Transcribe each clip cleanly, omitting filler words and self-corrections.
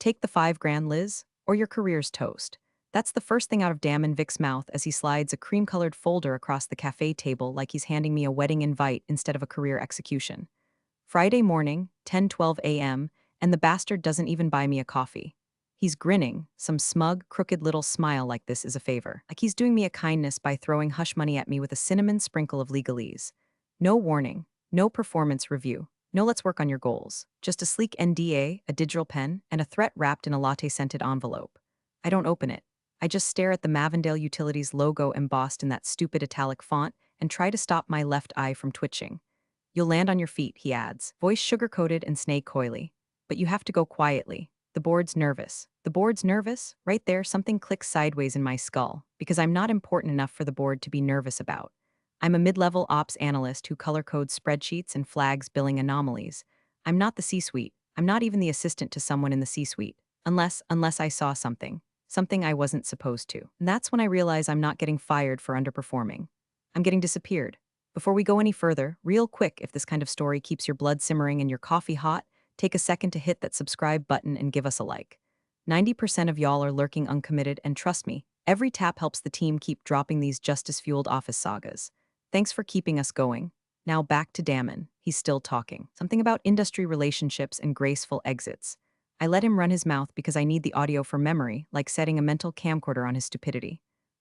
Take the 5 grand, Liz, or your career's toast. That's the first thing out of Damon Vic's mouth as he slides a cream-colored folder across the cafe table like he's handing me a wedding invite instead of a career execution. Friday morning, 10:12 a.m., and the bastard doesn't even buy me a coffee. He's grinning, some smug, crooked little smile like this is a favor. Like he's doing me a kindness by throwing hush money at me with a cinnamon sprinkle of legalese. No warning, no performance review, no let's work on your goals. Just a sleek NDA, a digital pen, and a threat wrapped in a latte-scented envelope. I don't open it. I just stare at the Mavendale Utilities logo embossed in that stupid italic font and try to stop my left eye from twitching. You'll land on your feet, he adds, voice sugar-coated and snake-coily. But you have to go quietly. The board's nervous. The board's nervous? Right there, something clicks sideways in my skull, because I'm not important enough for the board to be nervous about. I'm a mid-level ops analyst who color-codes spreadsheets and flags billing anomalies. I'm not the C-suite. I'm not even the assistant to someone in the C-suite. Unless I saw something. Something I wasn't supposed to. And that's when I realize I'm not getting fired for underperforming. I'm getting disappeared. Before we go any further, real quick, if this kind of story keeps your blood simmering and your coffee hot, take a second to hit that subscribe button and give us a like. 90% of y'all are lurking uncommitted, and trust me, every tap helps the team keep dropping these justice-fueled office sagas. Thanks for keeping us going. Now back to Damon. He's still talking. Something about industry relationships and graceful exits. I let him run his mouth because I need the audio for memory, like setting a mental camcorder on his stupidity.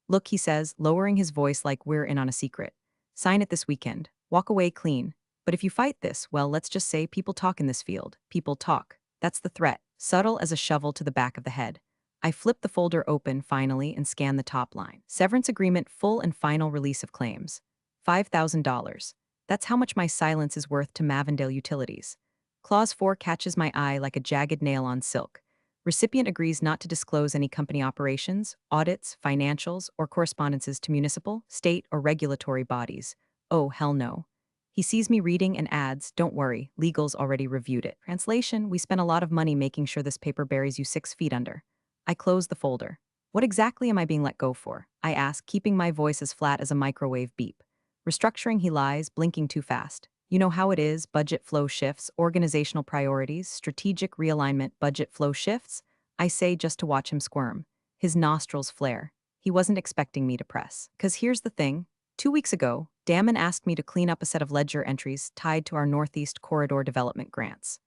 Look, he says, lowering his voice like we're in on a secret. Sign it this weekend. Walk away clean. But if you fight this, well, let's just say people talk in this field. People talk. That's the threat, subtle as a shovel to the back of the head. I flip the folder open, finally, and scan the top line. Severance agreement, full and final release of claims. $5,000. That's how much my silence is worth to Mavendale Utilities. Clause 4 catches my eye like a jagged nail on silk. Recipient agrees not to disclose any company operations, audits, financials, or correspondences to municipal, state, or regulatory bodies. Oh, hell no. He sees me reading and adds, don't worry, legal's already reviewed it. Translation, we spent a lot of money making sure this paper buries you 6 feet under. I close the folder. What exactly am I being let go for? I ask, keeping my voice as flat as a microwave beep. Restructuring, he lies, blinking too fast. You know how it is, budget flow shifts, organizational priorities, strategic realignment, budget flow shifts? I say just to watch him squirm. His nostrils flare. He wasn't expecting me to press. 'Cause here's the thing. 2 weeks ago, Damon asked me to clean up a set of ledger entries tied to our Northeast Corridor development grants.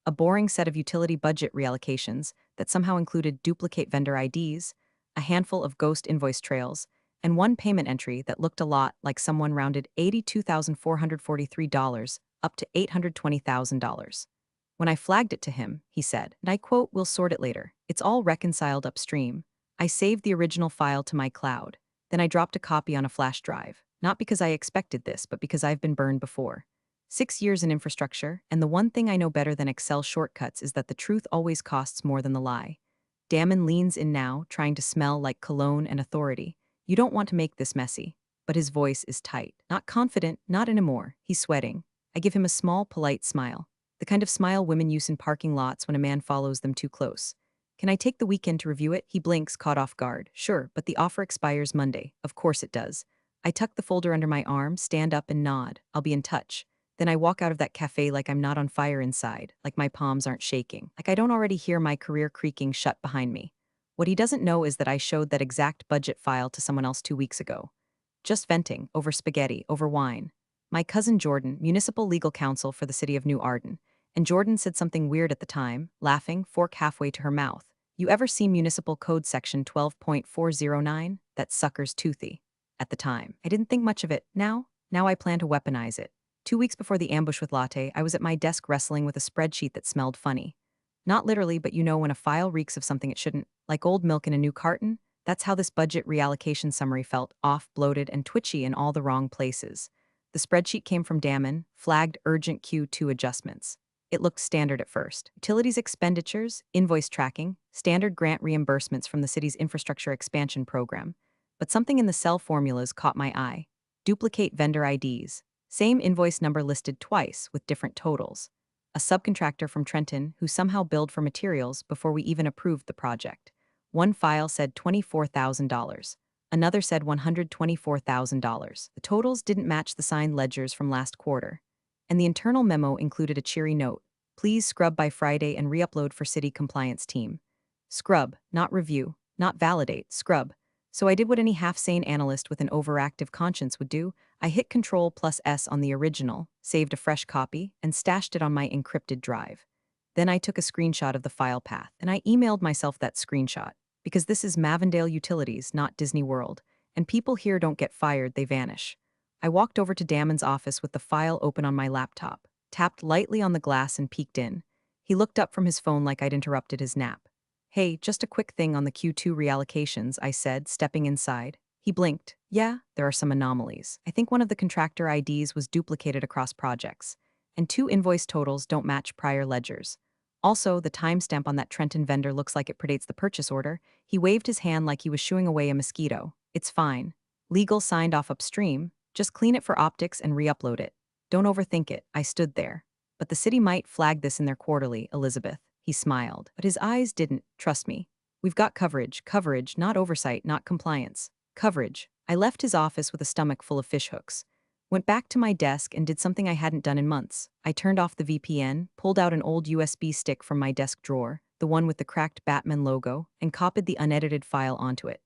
A boring set of utility budget reallocations that somehow included duplicate vendor IDs, a handful of ghost invoice trails, and one payment entry that looked a lot like someone rounded $82,443 up to $820,000. When I flagged it to him, he said, and I quote, "We'll sort it later. It's all reconciled upstream." I saved the original file to my cloud. Then I dropped a copy on a flash drive. Not because I expected this, but because I've been burned before. 6 years in infrastructure, and the one thing I know better than Excel shortcuts is that the truth always costs more than the lie. Damon leans in now, trying to smell like cologne and authority. You don't want to make this messy. But his voice is tight. Not confident, not anymore. He's sweating. I give him a small, polite smile. The kind of smile women use in parking lots when a man follows them too close. Can I take the weekend to review it? He blinks, caught off guard. Sure, but the offer expires Monday. Of course it does. I tuck the folder under my arm, stand up and nod. I'll be in touch. Then I walk out of that cafe like I'm not on fire inside, like my palms aren't shaking, like I don't already hear my career creaking shut behind me. What he doesn't know is that I showed that exact budget file to someone else 2 weeks ago. Just venting, over spaghetti, over wine. My cousin Jordan, municipal legal counsel for the city of New Arden, and Jordan said something weird at the time, laughing, fork halfway to her mouth. You ever see Municipal Code Section 12.409? That sucker's toothy. At the time, I didn't think much of it. Now I plan to weaponize it. 2 weeks before the ambush with Latte, I was at my desk wrestling with a spreadsheet that smelled funny. Not literally, but you know when a file reeks of something it shouldn't, like old milk in a new carton? That's how this budget reallocation summary felt, off, bloated, and twitchy in all the wrong places. The spreadsheet came from Damon, flagged urgent Q2 adjustments. It looked standard at first. Utilities expenditures, invoice tracking, standard grant reimbursements from the city's infrastructure expansion program. But something in the cell formulas caught my eye. Duplicate vendor IDs. Same invoice number listed twice with different totals. A subcontractor from Trenton who somehow billed for materials before we even approved the project. One file said $24,000. Another said $124,000. The totals didn't match the signed ledgers from last quarter. And the internal memo included a cheery note. Please scrub by Friday and re-upload for city compliance team. Scrub, not review, not validate, scrub. So I did what any half-sane analyst with an overactive conscience would do. I hit Control plus S on the original, saved a fresh copy, and stashed it on my encrypted drive. Then I took a screenshot of the file path, and I emailed myself that screenshot. Because this is Mavendale Utilities, not Disney World, and people here don't get fired, they vanish. I walked over to Damon's office with the file open on my laptop, tapped lightly on the glass and peeked in. He looked up from his phone like I'd interrupted his nap. Hey, just a quick thing on the Q2 reallocations, I said, stepping inside. He blinked. Yeah, there are some anomalies. I think one of the contractor IDs was duplicated across projects, and 2 invoice totals don't match prior ledgers. Also, the timestamp on that Trenton vendor looks like it predates the purchase order. He waved his hand like he was shooing away a mosquito. It's fine. Legal signed off upstream. Just clean it for optics and re-upload it. Don't overthink it. I stood there. But the city might flag this in their quarterly, Elizabeth. He smiled, but his eyes didn't. Trust me. We've got coverage, not oversight, not compliance. Coverage. I left his office with a stomach full of fishhooks. Went back to my desk and did something I hadn't done in months. I turned off the VPN, pulled out an old USB stick from my desk drawer, the one with the cracked Batman logo, and copied the unedited file onto it.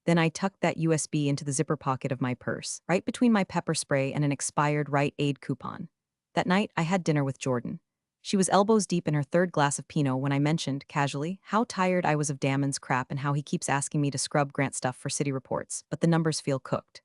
Then I tucked that USB into the zipper pocket of my purse, right between my pepper spray and an expired Rite Aid coupon. That night, I had dinner with Jordan. She was elbows deep in her 3rd glass of Pinot when I mentioned, casually, how tired I was of Damon's crap and how he keeps asking me to scrub grant stuff for city reports, but the numbers feel cooked.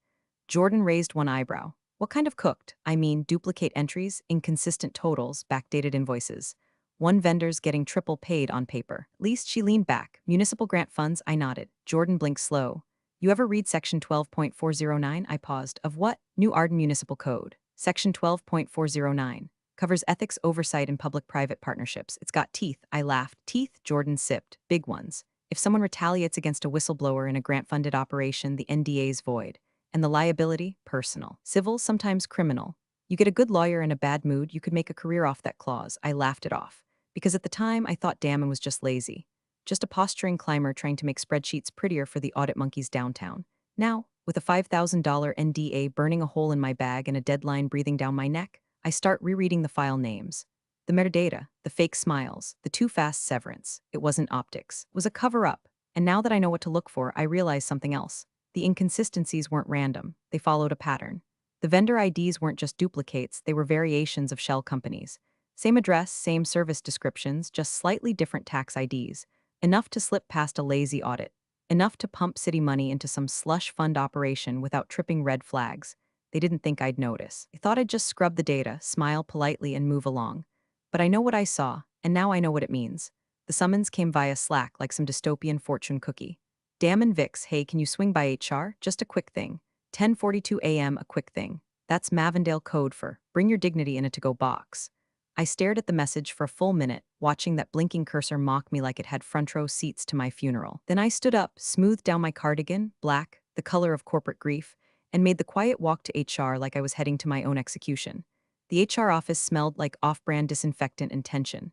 Jordan raised one eyebrow. What kind of cooked? I mean, duplicate entries, inconsistent totals, backdated invoices. One vendor's getting triple paid on paper. At least she leaned back. Municipal grant funds, I nodded. Jordan blinked slow. You ever read Section 12.409? I paused. Of what? New Arden Municipal Code. Section 12.409. Covers ethics oversight in public-private partnerships. It's got teeth. I laughed. Teeth? Jordan sipped. Big ones. If someone retaliates against a whistleblower in a grant-funded operation, the NDA's void. And the liability? Personal. Civil? Sometimes criminal. You get a good lawyer in a bad mood, you could make a career off that clause. I laughed it off. Because at the time, I thought Damon was just lazy. Just a posturing climber trying to make spreadsheets prettier for the audit monkeys downtown. Now, with a $5,000 NDA burning a hole in my bag and a deadline breathing down my neck, I start rereading the file names. The metadata, the fake smiles, the too fast severance. It wasn't optics. It was a cover-up. And now that I know what to look for, I realize something else. The inconsistencies weren't random. They followed a pattern. The vendor IDs weren't just duplicates, they were variations of shell companies. Same address, same service descriptions, just slightly different tax IDs. Enough to slip past a lazy audit. Enough to pump city money into some slush fund operation without tripping red flags. They didn't think I'd notice. They thought I'd just scrub the data, smile politely, and move along. But I know what I saw, and now I know what it means. The summons came via Slack like some dystopian fortune cookie. Damon Vix, hey, can you swing by HR? Just a quick thing. 10:42 a.m., a quick thing. That's Mavendale code for bring your dignity in a to-go box. I stared at the message for a full minute, watching that blinking cursor mock me like it had front row seats to my funeral. Then I stood up, smoothed down my cardigan, black, the color of corporate grief, and made the quiet walk to HR like I was heading to my own execution. The HR office smelled like off-brand disinfectant and tension.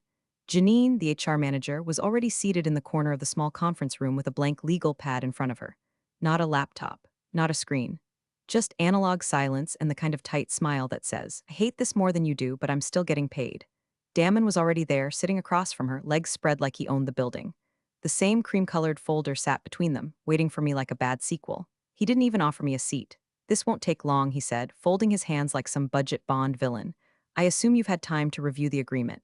Janine, the HR manager, was already seated in the corner of the small conference room with a blank legal pad in front of her. Not a laptop, not a screen. Just analog silence and the kind of tight smile that says, I hate this more than you do, but I'm still getting paid. Damon was already there, sitting across from her, legs spread like he owned the building. The same cream-colored folder sat between them, waiting for me like a bad sequel. He didn't even offer me a seat. This won't take long, he said, folding his hands like some budget Bond villain. I assume you've had time to review the agreement.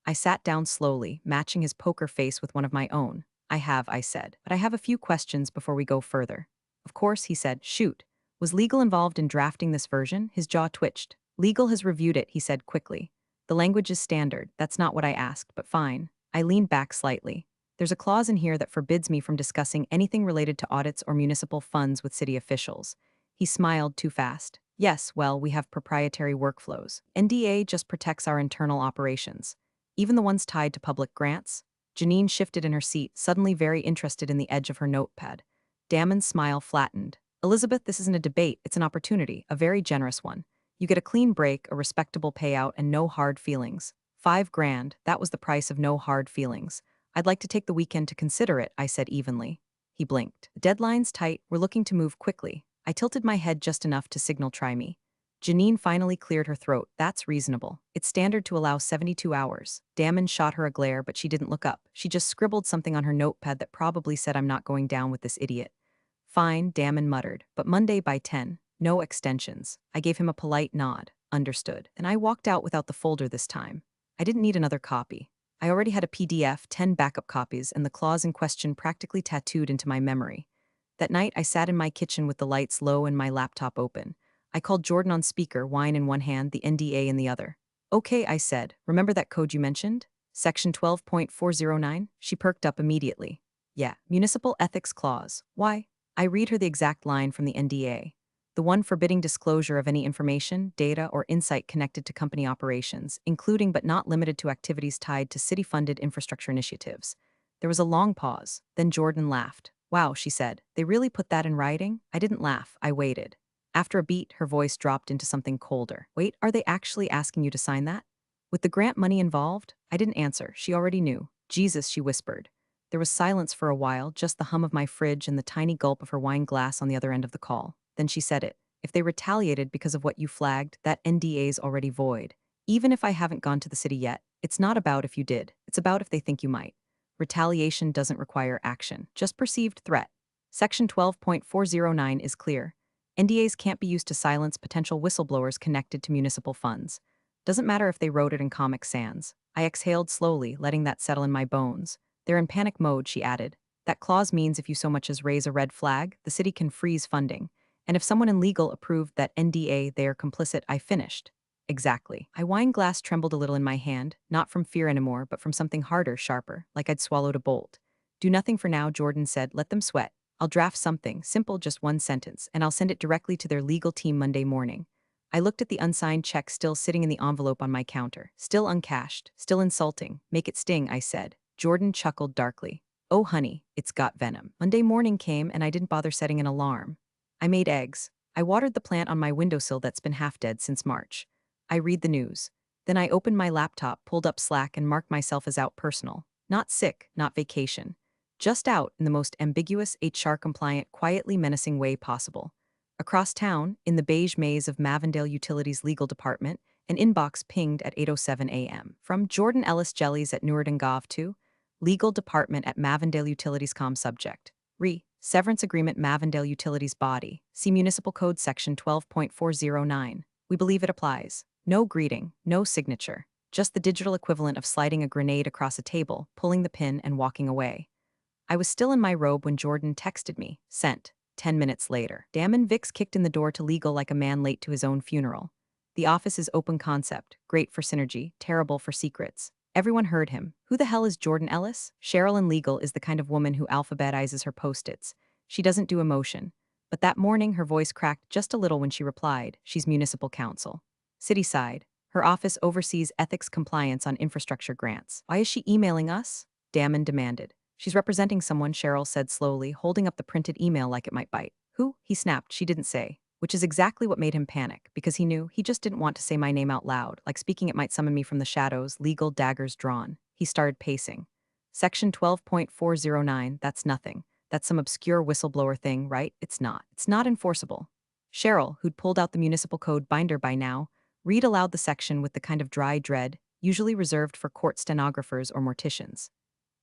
I sat down slowly, matching his poker face with one of my own. I have, I said, but I have a few questions before we go further. Of course, he said, shoot. Was legal involved in drafting this version? His jaw twitched. Legal has reviewed it, he said quickly. The language is standard. That's not what I asked, but fine. I leaned back slightly. There's a clause in here that forbids me from discussing anything related to audits or municipal funds with city officials. He smiled too fast. Yes, well, we have proprietary workflows. NDA just protects our internal operations. Even the ones tied to public grants. Janine shifted in her seat, suddenly very interested in the edge of her notepad. Damon's smile flattened. Elizabeth, this isn't a debate, it's an opportunity, a very generous one. You get a clean break, a respectable payout, and no hard feelings. $5,000, that was the price of no hard feelings. I'd like to take the weekend to consider it, I said evenly. He blinked. The deadline's tight, we're looking to move quickly. I tilted my head just enough to signal try me. Janine finally cleared her throat. That's reasonable. It's standard to allow 72 hours. Damon shot her a glare, but she didn't look up. She just scribbled something on her notepad that probably said, "I'm not going down with this idiot." Fine, Damon muttered, but Monday by 10. No extensions. I gave him a polite nod. Understood. And I walked out without the folder this time. I didn't need another copy. I already had a PDF, 10 backup copies, and the clause in question practically tattooed into my memory. That night, I sat in my kitchen with the lights low and my laptop open. I called Jordan on speaker, wine in one hand, the NDA in the other. "Okay," I said. "Remember that code you mentioned? Section 12.409? She perked up immediately. "Yeah, Municipal Ethics Clause. Why?" I read her the exact line from the NDA. The one forbidding disclosure of any information, data, or insight connected to company operations, including but not limited to activities tied to city-funded infrastructure initiatives. There was a long pause. Then Jordan laughed. "Wow," she said. "They really put that in writing?" I didn't laugh. I waited. After a beat, her voice dropped into something colder. "Wait, are they actually asking you to sign that? With the grant money involved?" I didn't answer. She already knew. "Jesus," she whispered. There was silence for a while, just the hum of my fridge and the tiny gulp of her wine glass on the other end of the call. Then she said it. "If they retaliated because of what you flagged, that NDA's already void. Even if I haven't gone to the city yet, it's not about if you did. It's about if they think you might. Retaliation doesn't require action, just perceived threat. Section 12.409 is clear. NDAs can't be used to silence potential whistleblowers connected to municipal funds. Doesn't matter if they wrote it in Comic Sans." I exhaled slowly, letting that settle in my bones. "They're in panic mode," she added. "That clause means if you so much as raise a red flag, the city can freeze funding. And if someone in legal approved that NDA, they are complicit." I finished. Exactly. My wine glass trembled a little in my hand, not from fear anymore, but from something harder, sharper, like I'd swallowed a bolt. "Do nothing for now," Jordan said. "Let them sweat. I'll draft something, simple, just one sentence, and I'll send it directly to their legal team Monday morning." I looked at the unsigned check still sitting in the envelope on my counter. Still uncashed, still insulting. "Make it sting," I said. Jordan chuckled darkly. "Oh, honey, it's got venom." Monday morning came and I didn't bother setting an alarm. I made eggs. I watered the plant on my windowsill that's been half dead since March. I read the news. Then I opened my laptop, pulled up Slack, and marked myself as out personal. Not sick, not vacation. Just out in the most ambiguous, HR-compliant, quietly menacing way possible. Across town, in the beige maze of Mavendale Utilities' legal department, an inbox pinged at 8:07 a.m. From Jordan Ellis Jellies at Newark and Gov to Legal Department at Mavendale Utilities subject. Severance Agreement Mavendale Utilities Body. See Municipal Code Section 12.409. We believe it applies. No greeting, no signature. Just the digital equivalent of sliding a grenade across a table, pulling the pin, and walking away. I was still in my robe when Jordan texted me. Sent. 10 minutes later. Damon Vicks kicked in the door to legal like a man late to his own funeral. The office is open concept. Great for synergy, terrible for secrets. Everyone heard him. Who the hell is Jordan Ellis? Cheryl in legal is the kind of woman who alphabetizes her post-its. She doesn't do emotion. But that morning, her voice cracked just a little when she replied. She's municipal counsel. City side. Her office oversees ethics compliance on infrastructure grants. Why is she emailing us? Damon demanded. She's representing someone, Cheryl said slowly, holding up the printed email like it might bite. Who? He snapped. She didn't say. Which is exactly what made him panic, because he knew he just didn't want to say my name out loud, like speaking it might summon me from the shadows, legal daggers drawn. He started pacing. Section 12.409, that's nothing. That's some obscure whistleblower thing, right? It's not. It's not enforceable. Cheryl, who'd pulled out the municipal code binder by now, read aloud the section with the kind of dry dread usually reserved for court stenographers or morticians.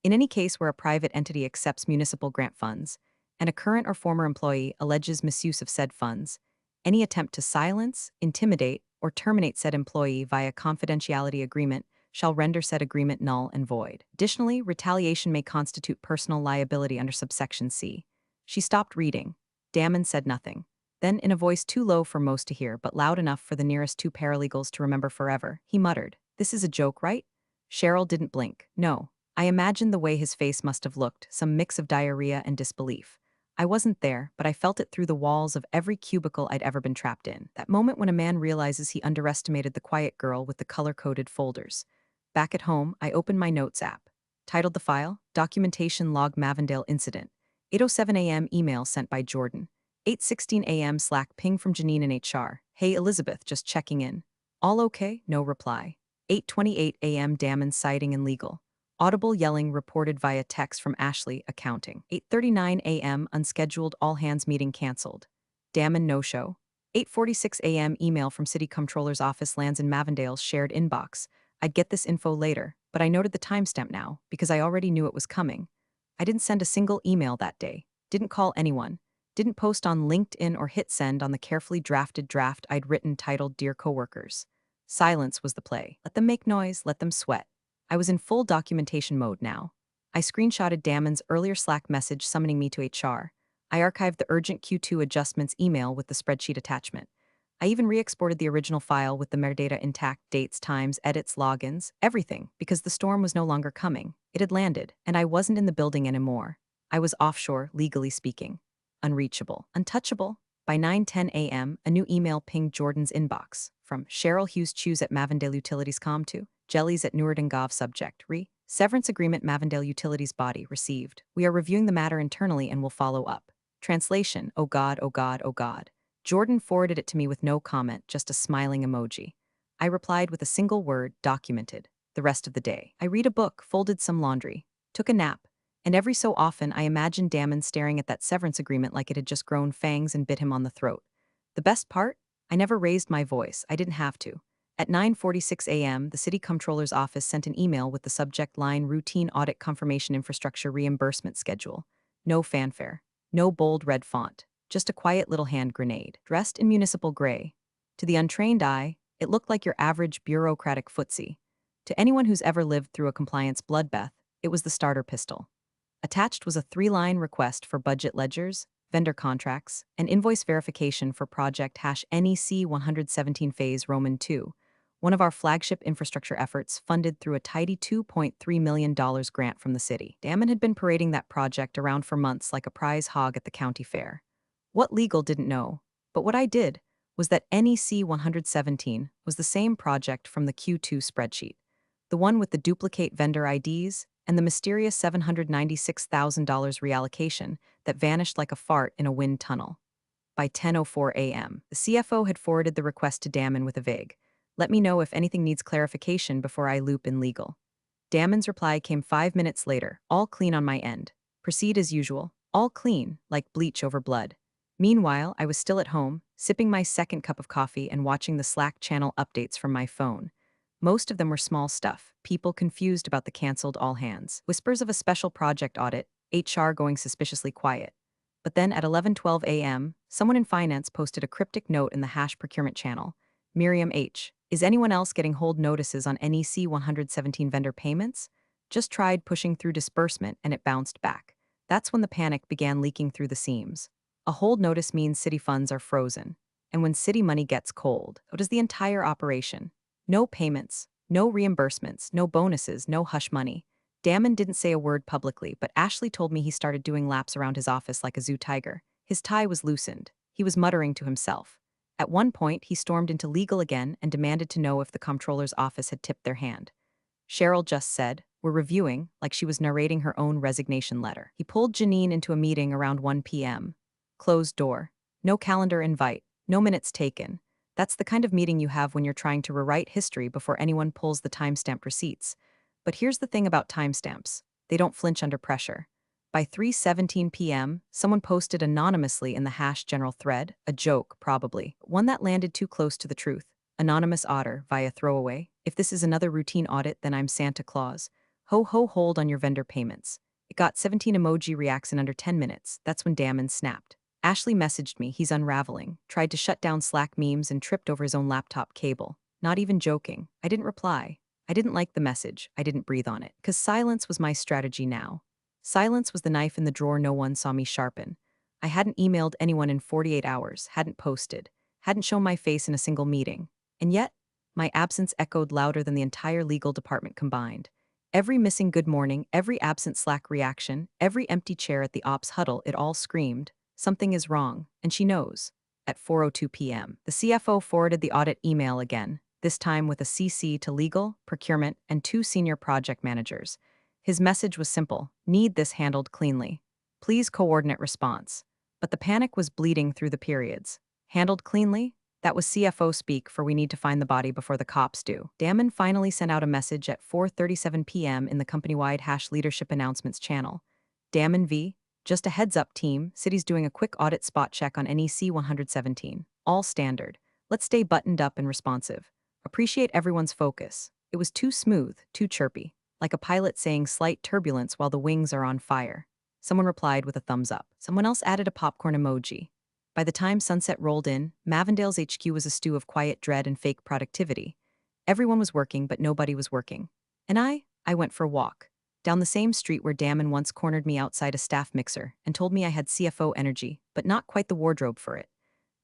In any case where a private entity accepts municipal grant funds, and a current or former employee alleges misuse of said funds, any attempt to silence, intimidate, or terminate said employee via confidentiality agreement shall render said agreement null and void. Additionally, retaliation may constitute personal liability under subsection C. She stopped reading. Damon said nothing. Then, in a voice too low for most to hear but loud enough for the nearest two paralegals to remember forever, he muttered, "This is a joke, right?" Cheryl didn't blink. No. I imagined the way his face must have looked, some mix of diarrhea and disbelief. I wasn't there, but I felt it through the walls of every cubicle I'd ever been trapped in. That moment when a man realizes he underestimated the quiet girl with the color-coded folders. Back at home, I opened my notes app. Titled the file, Documentation Log Mavendale Incident. 8:07 a.m. email sent by Jordan. 8:16 a.m. Slack ping from Janine in HR. Hey Elizabeth, just checking in. All okay? No reply. 8:28 a.m. Damon citing and legal. Audible yelling reported via text from Ashley, accounting. 8:39 a.m. Unscheduled all-hands meeting canceled. Damon no-show. 8:46 a.m. email from City Comptroller's office lands in Mavendale's shared inbox. I'd get this info later, but I noted the timestamp now because I already knew it was coming. I didn't send a single email that day, didn't call anyone, didn't post on LinkedIn or hit send on the carefully drafted draft I'd written titled Dear Coworkers. Silence was the play. Let them make noise, let them sweat. I was in full documentation mode now. I screenshotted Damon's earlier Slack message summoning me to HR. I archived the urgent Q2 adjustments email with the spreadsheet attachment. I even re-exported the original file with the metadata intact, dates, times, edits, logins, everything, because the storm was no longer coming. It had landed, and I wasn't in the building anymore. I was offshore, legally speaking. Unreachable, untouchable. By 9:10 a.m., a new email pinged Jordan's inbox, from Cheryl Hughes Chews at Mavendale Utilities Com to Jellies at Newarden Gov subject, Severance agreement Mavendale Utilities body received. We are reviewing the matter internally and will follow up. Translation, oh God, oh God, oh God. Jordan forwarded it to me with no comment, just a smiling emoji. I replied with a single word, documented. The rest of the day, I read a book, folded some laundry, took a nap, and every so often I imagined Damon staring at that severance agreement like it had just grown fangs and bit him on the throat. The best part? I never raised my voice. I didn't have to. At 9:46 a.m., the City Comptroller's office sent an email with the subject line Routine Audit Confirmation Infrastructure Reimbursement Schedule. No fanfare. No bold red font. Just a quiet little hand grenade, dressed in municipal gray. To the untrained eye, it looked like your average bureaucratic footsie. To anyone who's ever lived through a compliance bloodbath, it was the starter pistol. Attached was a 3-line request for budget ledgers, vendor contracts, and invoice verification for project NEC 117 Phase Roman 2, one of our flagship infrastructure efforts funded through a tidy $2.3 million grant from the city. Damon had been parading that project around for months like a prize hog at the county fair. What legal didn't know, but what I did, was that NEC 117 was the same project from the Q2 spreadsheet, the one with the duplicate vendor IDs and the mysterious $796,000 reallocation that vanished like a fart in a wind tunnel. By 10:04 a.m., the CFO had forwarded the request to Damon with a vague, "Let me know if anything needs clarification before I loop in legal." Damon's reply came 5 minutes later, all clean on my end. Proceed as usual, all clean, like bleach over blood. Meanwhile, I was still at home, sipping my second cup of coffee and watching the Slack channel updates from my phone. Most of them were small stuff, people confused about the canceled all hands, whispers of a special project audit, HR going suspiciously quiet. But then at 11:12 a.m., someone in finance posted a cryptic note in the procurement channel. Miriam H. Is anyone else getting hold notices on NEC 117 vendor payments? Just tried pushing through disbursement and it bounced back. That's when the panic began leaking through the seams. A hold notice means city funds are frozen. And when city money gets cold, so does the entire operation. No payments, no reimbursements, no bonuses, no hush money. Damon didn't say a word publicly, but Ashley told me he started doing laps around his office like a zoo tiger. His tie was loosened. He was muttering to himself. At one point, he stormed into legal again and demanded to know if the comptroller's office had tipped their hand. Cheryl just said, "We're reviewing," like she was narrating her own resignation letter. He pulled Janine into a meeting around 1 p.m. Closed door. No calendar invite. No minutes taken. That's the kind of meeting you have when you're trying to rewrite history before anyone pulls the timestamped receipts. But here's the thing about timestamps. They don't flinch under pressure. By 3:17 p.m., someone posted anonymously in the general thread, a joke, probably, one that landed too close to the truth. Anonymous otter, via throwaway. If this is another routine audit, then I'm Santa Claus. Ho ho hold on your vendor payments. It got 17 emoji reacts in under 10 minutes. That's when Damon snapped. Ashley messaged me, he's unraveling, tried to shut down Slack memes and tripped over his own laptop cable. Not even joking. I didn't reply. I didn't like the message. I didn't breathe on it. Because silence was my strategy now. Silence was the knife in the drawer no one saw me sharpen. I hadn't emailed anyone in 48 hours, hadn't posted, hadn't shown my face in a single meeting. And yet, my absence echoed louder than the entire legal department combined. Every missing good morning, every absent Slack reaction, every empty chair at the ops huddle, it all screamed, something is wrong, and she knows. At 4:02 p.m., the CFO forwarded the audit email again, this time with a CC to legal, procurement, and 2 senior project managers. His message was simple: need this handled cleanly. Please coordinate response. But the panic was bleeding through the periods. Handled cleanly? That was CFO speak for we need to find the body before the cops do. Damon finally sent out a message at 4:37 p.m. in the company-wide leadership announcements channel. Damon V. Just a heads up team, city's doing a quick audit spot check on NEC 117. All standard. Let's stay buttoned up and responsive. Appreciate everyone's focus. It was too smooth, too chirpy, like a pilot saying slight turbulence while the wings are on fire. Someone replied with a thumbs up. Someone else added a popcorn emoji. By the time sunset rolled in, Mavendale's HQ was a stew of quiet dread and fake productivity. Everyone was working, but nobody was working. And I went for a walk. Down the same street where Damon once cornered me outside a staff mixer and told me I had CFO energy, but not quite the wardrobe for it.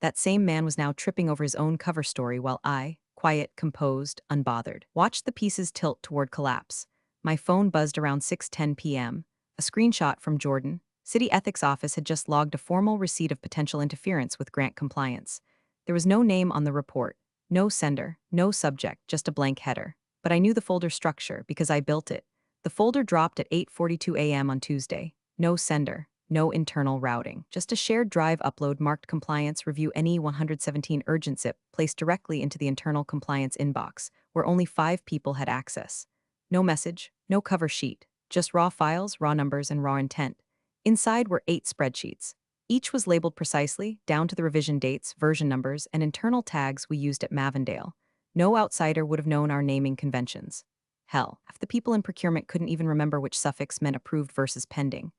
That same man was now tripping over his own cover story while I, quiet, composed, unbothered, watched the pieces tilt toward collapse. My phone buzzed around 6:10 p.m. A screenshot from Jordan. City Ethics Office had just logged a formal receipt of potential interference with grant compliance. There was no name on the report, no sender, no subject, just a blank header. But I knew the folder structure because I built it. The folder dropped at 8:42 a.m. on Tuesday. No sender, no internal routing, just a shared drive upload marked compliance review NE 117 urgent zip placed directly into the internal compliance inbox, where only 5 people had access. No message, no cover sheet, just raw files, raw numbers, and raw intent. Inside were 8 spreadsheets. Each was labeled precisely, down to the revision dates, version numbers, and internal tags we used at Mavendale. No outsider would have known our naming conventions. Hell, half the people in procurement couldn't even remember which suffix meant approved versus pending.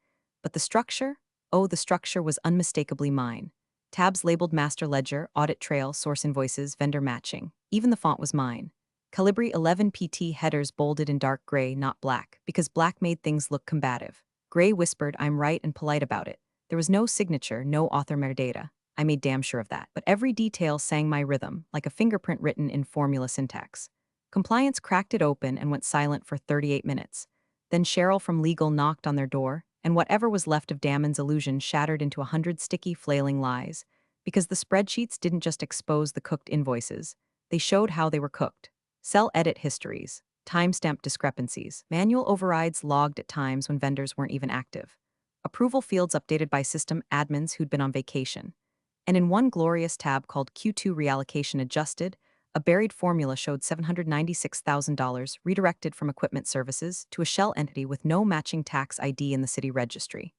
But the structure? Oh, the structure was unmistakably mine. Tabs labeled master ledger, audit trail, source invoices, vendor matching. Even the font was mine. Calibri 11 PT headers bolded in dark gray, not black, because black made things look combative. Gray whispered, I'm right and polite about it. There was no signature, no author metadata. I made damn sure of that. But every detail sang my rhythm, like a fingerprint written in formula syntax. Compliance cracked it open and went silent for 38 minutes. Then Cheryl from legal knocked on their door, and whatever was left of Damon's illusion shattered into 100 sticky, flailing lies. Because the spreadsheets didn't just expose the cooked invoices, they showed how they were cooked. Cell edit histories, timestamp discrepancies, manual overrides logged at times when vendors weren't even active, approval fields updated by system admins who'd been on vacation. And in one glorious tab called Q2 Reallocation Adjusted, a buried formula showed $796,000 redirected from equipment services to a shell entity with no matching tax ID in the city registry.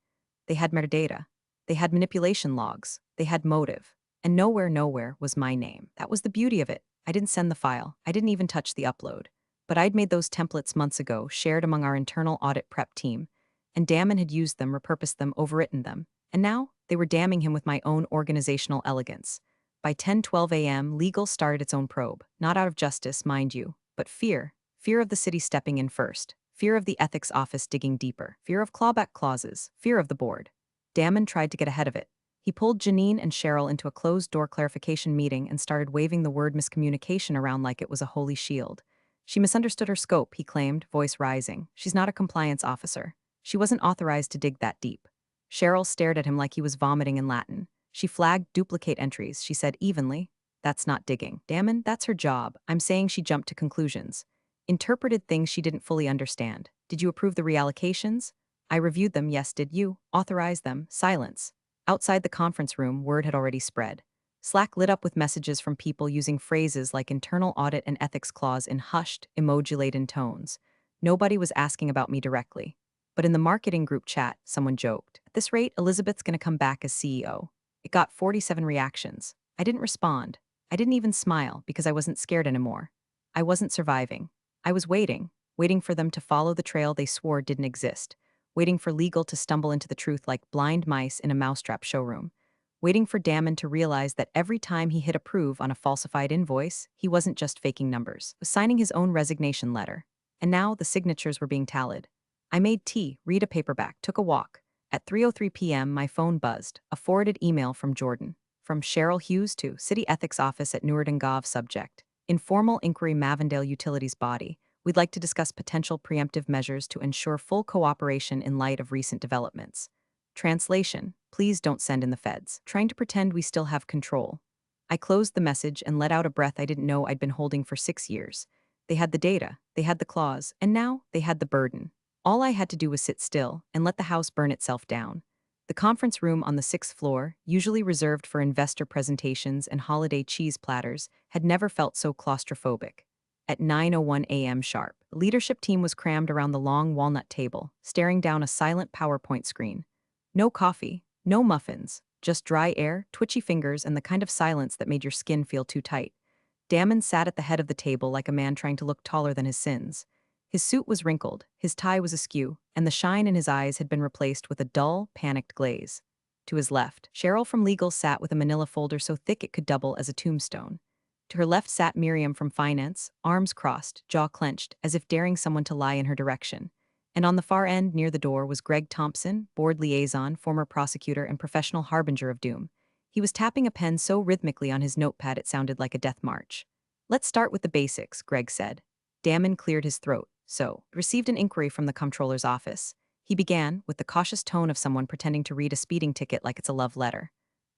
They had metadata. They had manipulation logs. They had motive. And nowhere was my name. That was the beauty of it. I didn't send the file. I didn't even touch the upload. But I'd made those templates months ago, shared among our internal audit prep team. And Damon had used them, repurposed them, overwritten them. And now, they were damning him with my own organizational elegance. By 10:12 a.m., legal started its own probe, not out of justice, mind you, but fear. Fear of the city stepping in first, fear of the ethics office digging deeper, fear of clawback clauses, fear of the board. Damon tried to get ahead of it. He pulled Janine and Cheryl into a closed-door clarification meeting and started waving the word miscommunication around like it was a holy shield. She misunderstood her scope, he claimed, voice rising. She's not a compliance officer. She wasn't authorized to dig that deep. Cheryl stared at him like he was vomiting in Latin. She flagged duplicate entries, she said evenly. That's not digging. Damon, that's her job. I'm saying she jumped to conclusions. Interpreted things she didn't fully understand. Did you approve the reallocations? I reviewed them, yes, did you? Authorize them? Silence. Outside the conference room, word had already spread. Slack lit up with messages from people using phrases like internal audit and ethics clause in hushed, emoji-laden tones. Nobody was asking about me directly. But in the marketing group chat, someone joked, at this rate, Elizabeth's going to come back as CEO. It got 47 reactions. I didn't respond. I didn't even smile because I wasn't scared anymore. I wasn't surviving. I was waiting for them to follow the trail they swore didn't exist, waiting for legal to stumble into the truth like blind mice in a mousetrap showroom, waiting for Damon to realize that every time he hit approve on a falsified invoice, he wasn't just faking numbers, was signing his own resignation letter. And now the signatures were being tallied. I made tea, read a paperback, took a walk. At 3:03 p.m., my phone buzzed, a forwarded email from Jordan. From Cheryl Hughes to City Ethics Office at Newark and Gov subject. Informal inquiry Mavendale Utilities body. We'd like to discuss potential preemptive measures to ensure full cooperation in light of recent developments. Translation, please don't send in the feds. Trying to pretend we still have control. I closed the message and let out a breath I didn't know I'd been holding for 6 years. They had the data, they had the clause, and now they had the burden. All I had to do was sit still and let the house burn itself down. The conference room on the 6th floor, usually reserved for investor presentations and holiday cheese platters, had never felt so claustrophobic. At 9:01 a.m. sharp, the leadership team was crammed around the long walnut table, staring down a silent PowerPoint screen. No coffee, no muffins, Just dry air, twitchy fingers, and the kind of silence that made your skin feel too tight. Damon sat at the head of the table like a man trying to look taller than his sins. His suit was wrinkled, his tie was askew, and the shine in his eyes had been replaced with a dull, panicked glaze. To his left, Cheryl from Legal sat with a manila folder so thick it could double as a tombstone. To her left sat Miriam from Finance, arms crossed, jaw clenched, as if daring someone to lie in her direction. And on the far end, near the door, was Greg Thompson, board liaison, former prosecutor, and professional harbinger of doom. He was tapping a pen so rhythmically on his notepad it sounded like a death march. "Let's start with the basics," Greg said. Damon cleared his throat. "So, received an inquiry from the comptroller's office." He began, with the cautious tone of someone pretending to read a speeding ticket like it's a love letter.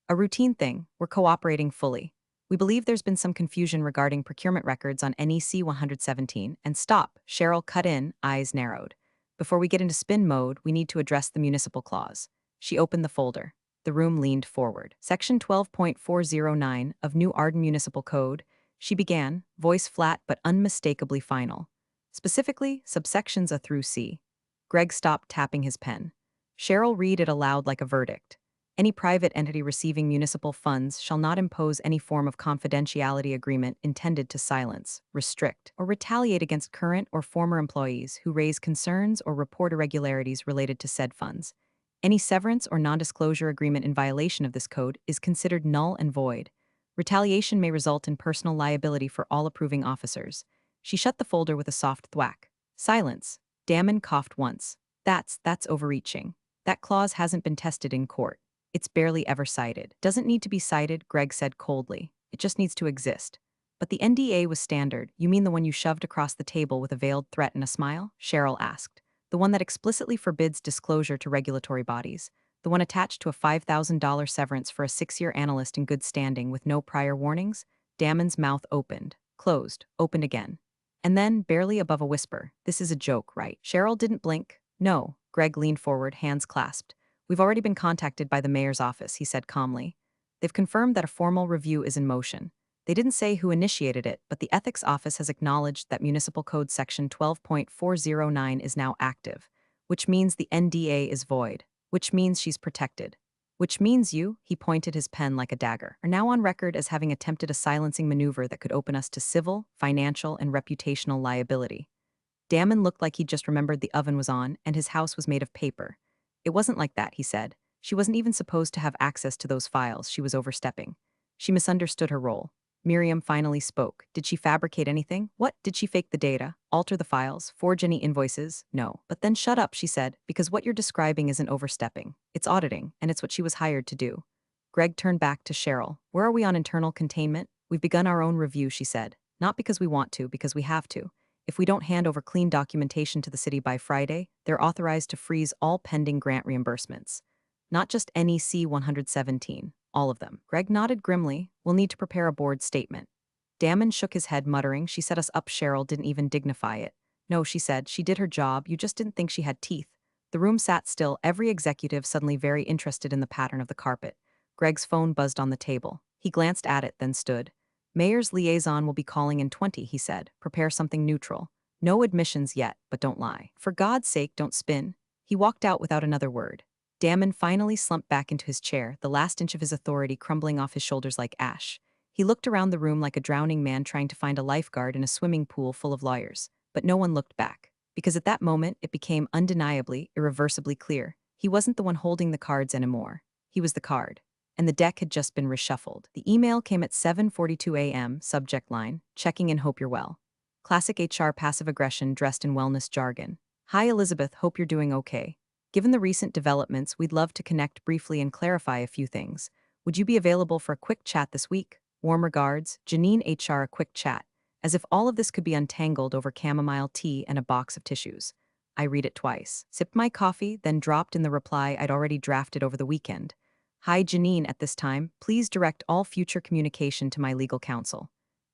"A routine thing. We're cooperating fully. We believe there's been some confusion regarding procurement records on NEC 117, and stop," Cheryl cut in, eyes narrowed. "Before we get into spin mode, we need to address the municipal clause." She opened the folder. The room leaned forward. Section 12.409 of New Arden Municipal Code, she began, voice flat but unmistakably final. Specifically, subsections A through C. Greg stopped tapping his pen. Cheryl read it aloud like a verdict. "Any private entity receiving municipal funds shall not impose any form of confidentiality agreement intended to silence, restrict, or retaliate against current or former employees who raise concerns or report irregularities related to said funds. Any severance or non-disclosure agreement in violation of this code is considered null and void. Retaliation may result in personal liability for all approving officers." She shut the folder with a soft thwack. "Silence." Damon coughed once. That's overreaching. That clause hasn't been tested in court. It's barely ever cited." "Doesn't need to be cited," Greg said coldly. "It just needs to exist." "But the NDA was standard. You mean the one you shoved across the table with a veiled threat and a smile?" Cheryl asked. "The one that explicitly forbids disclosure to regulatory bodies. The one attached to a $5,000 severance for a 6-year analyst in good standing with no prior warnings?" Damon's mouth opened, closed, opened again. And then, barely above a whisper, "This is a joke, right?" Cheryl didn't blink. "No." Greg leaned forward, hands clasped. "We've already been contacted by the mayor's office," he said calmly. "They've confirmed that a formal review is in motion. They didn't say who initiated it, but the ethics office has acknowledged that Municipal Code Section 12.409 is now active, which means the NDA is void, which means she's protected. Which means you," he pointed his pen like a dagger, "are now on record as having attempted a silencing maneuver that could open us to civil, financial, and reputational liability." Damon looked like he'd just remembered the oven was on and his house was made of paper. "It wasn't like that," he said. "She wasn't even supposed to have access to those files. She was overstepping. She misunderstood her role." Miriam finally spoke. "Did she fabricate anything? What? Did she fake the data? Alter the files? Forge any invoices? No." "But then shut up," she said, "because what you're describing isn't overstepping. It's auditing, and it's what she was hired to do." Greg turned back to Cheryl. "Where are we on internal containment?" "We've begun our own review," she said. "Not because we want to, because we have to. If we don't hand over clean documentation to the city by Friday, they're authorized to freeze all pending grant reimbursements. Not just NEC 117, all of them." Greg nodded grimly. "We'll need to prepare a board statement." Damon shook his head, muttering, "She set us up." Cheryl didn't even dignify it. "No," she said, "she did her job. You just didn't think she had teeth." The room sat still, every executive suddenly very interested in the pattern of the carpet. Greg's phone buzzed on the table. He glanced at it, then stood. "Mayor's liaison will be calling in 20, he said. "Prepare something neutral. No admissions yet, but don't lie. For God's sake, don't spin." He walked out without another word. Damon finally slumped back into his chair, the last inch of his authority crumbling off his shoulders like ash. He looked around the room like a drowning man trying to find a lifeguard in a swimming pool full of lawyers. But no one looked back. Because at that moment, it became undeniably, irreversibly clear. He wasn't the one holding the cards anymore. He was the card. And the deck had just been reshuffled. The email came at 7:42 a.m., subject line, "Checking in, hope you're well." Classic HR passive aggression dressed in wellness jargon. "Hi Elizabeth, hope you're doing okay. Given the recent developments, we'd love to connect briefly and clarify a few things. Would you be available for a quick chat this week? Warm regards, Janine HR." A quick chat. As if all of this could be untangled over chamomile tea and a box of tissues. I read it twice, sipped my coffee, then dropped in the reply I'd already drafted over the weekend. "Hi Janine, at this time, please direct all future communication to my legal counsel.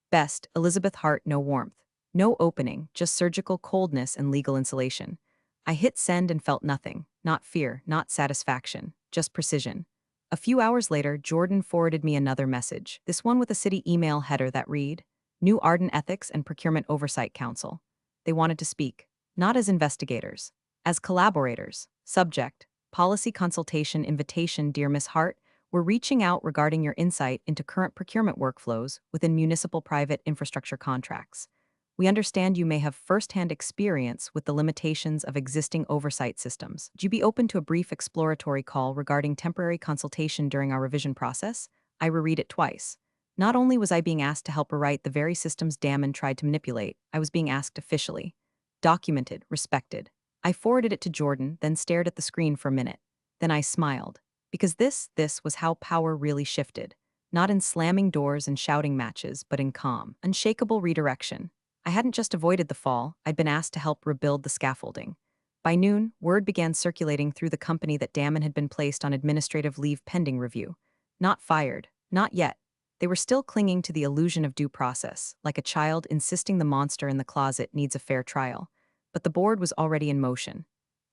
Best, Elizabeth Hart." No warmth. No opening, just surgical coldness and legal insulation. I hit send and felt nothing. Not fear, not satisfaction, just precision. A few hours later, Jordan forwarded me another message, this one with a city email header that read, "New Arden Ethics and Procurement Oversight Council." They wanted to speak, not as investigators, as collaborators. Subject, policy consultation invitation. "Dear Miss Hart, We're reaching out regarding your insight into current procurement workflows within municipal private infrastructure contracts. We understand you may have firsthand experience with the limitations of existing oversight systems. Would you be open to a brief exploratory call regarding temporary consultation during our revision process? I reread it twice. Not only was I being asked to help rewrite the very systems Damon tried to manipulate, I was being asked officially. Documented, respected. I forwarded it to Jordan, then stared at the screen for a minute. Then I smiled. Because this was how power really shifted. Not in slamming doors and shouting matches, but in calm, unshakable redirection. I hadn't just avoided the fall, I'd been asked to help rebuild the scaffolding. By noon, word began circulating through the company that Damon had been placed on administrative leave pending review. Not fired, not yet. They were still clinging to the illusion of due process, like a child insisting the monster in the closet needs a fair trial. But the board was already in motion.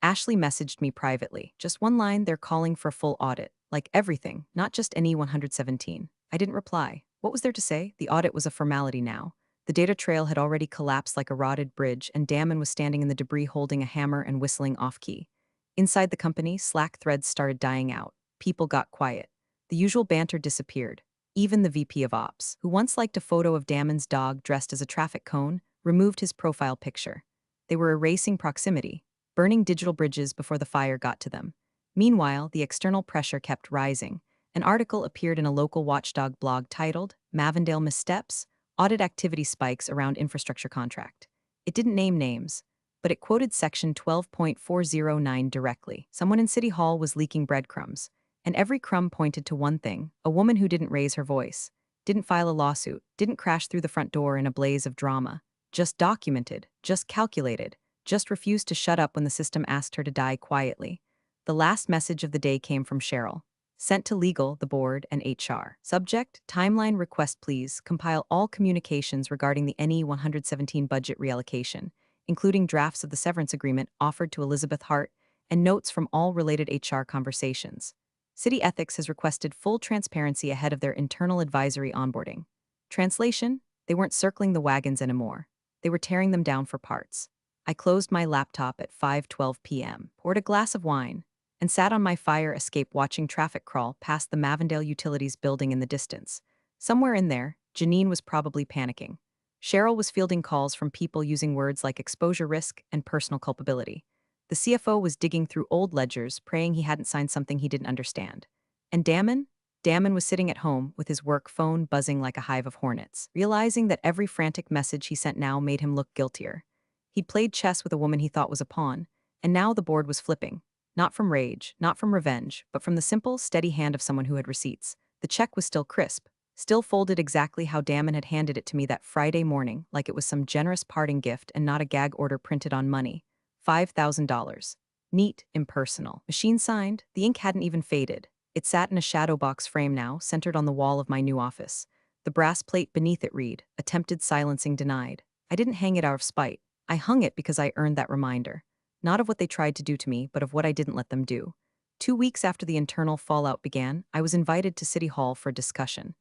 Ashley messaged me privately. Just one line, they're calling for a full audit. Like everything, not just NE 117. I didn't reply. What was there to say? The audit was a formality now. The data trail had already collapsed like a rotted bridge, and Damon was standing in the debris holding a hammer and whistling off-key. Inside the company, Slack threads started dying out. People got quiet. The usual banter disappeared. Even the VP of Ops, who once liked a photo of Damon's dog dressed as a traffic cone, removed his profile picture. They were erasing proximity, burning digital bridges before the fire got to them. Meanwhile, the external pressure kept rising. An article appeared in a local watchdog blog titled, Mavendale Missteps, Audit Activity Spikes Around Infrastructure Contract. It didn't name names, but it quoted Section 12.409 directly. Someone in City Hall was leaking breadcrumbs, and every crumb pointed to one thing: a woman who didn't raise her voice, didn't file a lawsuit, didn't crash through the front door in a blaze of drama, just documented, just calculated, just refused to shut up when the system asked her to die quietly. The last message of the day came from Cheryl. Sent to legal, the board, and HR. Subject, timeline request please, compile all communications regarding the NE 117 budget reallocation, including drafts of the severance agreement offered to Elizabeth Hart and notes from all related HR conversations. City Ethics has requested full transparency ahead of their internal advisory onboarding. Translation, they weren't circling the wagons anymore. They were tearing them down for parts. I closed my laptop at 5:12 p.m., poured a glass of wine, and sat on my fire escape watching traffic crawl past the Mavendale Utilities building in the distance. Somewhere in there, Janine was probably panicking. Cheryl was fielding calls from people using words like exposure risk and personal culpability. The CFO was digging through old ledgers, praying he hadn't signed something he didn't understand. And Damon? Damon was sitting at home with his work phone buzzing like a hive of hornets, realizing that every frantic message he sent now made him look guiltier. He'd played chess with a woman he thought was a pawn, and now the board was flipping. Not from rage, not from revenge, but from the simple, steady hand of someone who had receipts. The check was still crisp, still folded exactly how Damon had handed it to me that Friday morning, like it was some generous parting gift and not a gag order printed on money. $5,000. Neat, impersonal. Machine signed, the ink hadn't even faded. It sat in a shadow box frame now, centered on the wall of my new office. The brass plate beneath it read, attempted silencing denied. I didn't hang it out of spite. I hung it because I earned that reminder. Not of what they tried to do to me, but of what I didn't let them do. 2 weeks after the internal fallout began, I was invited to City Hall for a discussion.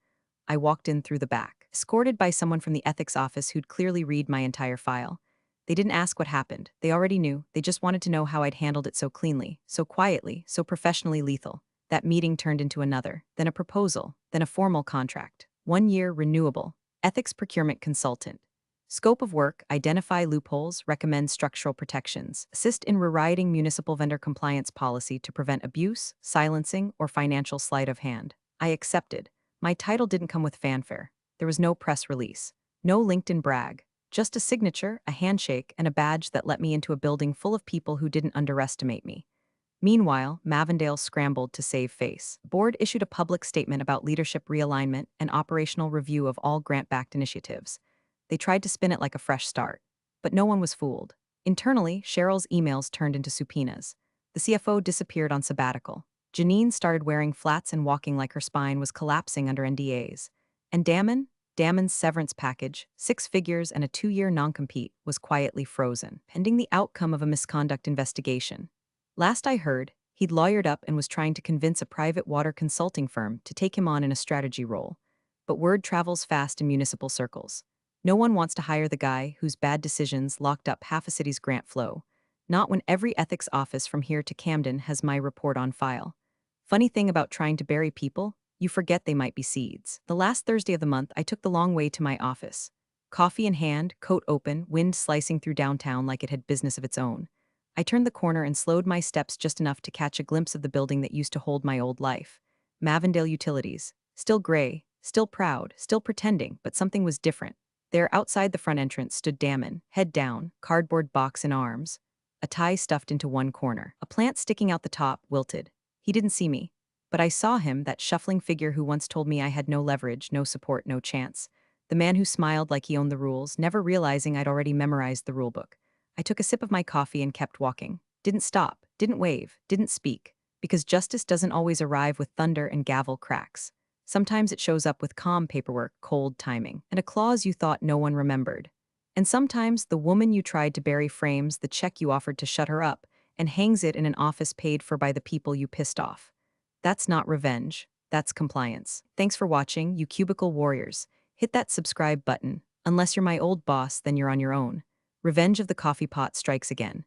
I walked in through the back, escorted by someone from the ethics office who'd clearly read my entire file. They didn't ask what happened. They already knew. They just wanted to know how I'd handled it so cleanly, so quietly, so professionally lethal. That meeting turned into another, then a proposal, then a formal contract. 1 year renewable. Ethics procurement consultant. Scope of work, identify loopholes, recommend structural protections, assist in rewriting municipal vendor compliance policy to prevent abuse, silencing, or financial sleight of hand. I accepted. My title didn't come with fanfare. There was no press release, no LinkedIn brag, just a signature, a handshake, and a badge that let me into a building full of people who didn't underestimate me. Meanwhile, Mavendale scrambled to save face. The board issued a public statement about leadership realignment and operational review of all grant-backed initiatives. They tried to spin it like a fresh start. But no one was fooled. Internally, Cheryl's emails turned into subpoenas. The CFO disappeared on sabbatical. Janine started wearing flats and walking like her spine was collapsing under NDAs. And Damon's severance package, 6 figures and a 2-year non-compete, was quietly frozen, pending the outcome of a misconduct investigation. Last I heard, he'd lawyered up and was trying to convince a private water consulting firm to take him on in a strategy role. But word travels fast in municipal circles. No one wants to hire the guy whose bad decisions locked up half a city's grant flow. Not when every ethics office from here to Camden has my report on file. Funny thing about trying to bury people, you forget they might be seeds. The last Thursday of the month, I took the long way to my office. Coffee in hand, coat open, wind slicing through downtown like it had business of its own. I turned the corner and slowed my steps just enough to catch a glimpse of the building that used to hold my old life. Mavendale Utilities. Still gray, still proud, still pretending, but something was different. There, outside the front entrance, stood Damon, head down, cardboard box in arms, a tie stuffed into one corner. A plant sticking out the top, wilted. He didn't see me. But I saw him, that shuffling figure who once told me I had no leverage, no support, no chance. The man who smiled like he owned the rules, never realizing I'd already memorized the rulebook. I took a sip of my coffee and kept walking. Didn't stop, didn't wave, didn't speak. Because justice doesn't always arrive with thunder and gavel cracks. Sometimes it shows up with calm paperwork, cold timing, and a clause you thought no one remembered. And sometimes the woman you tried to bury frames the check you offered to shut her up and hangs it in an office paid for by the people you pissed off. That's not revenge. That's compliance. Thanks for watching, you cubicle warriors. Hit that subscribe button. Unless you're my old boss, then you're on your own. Revenge of the coffee pot strikes again.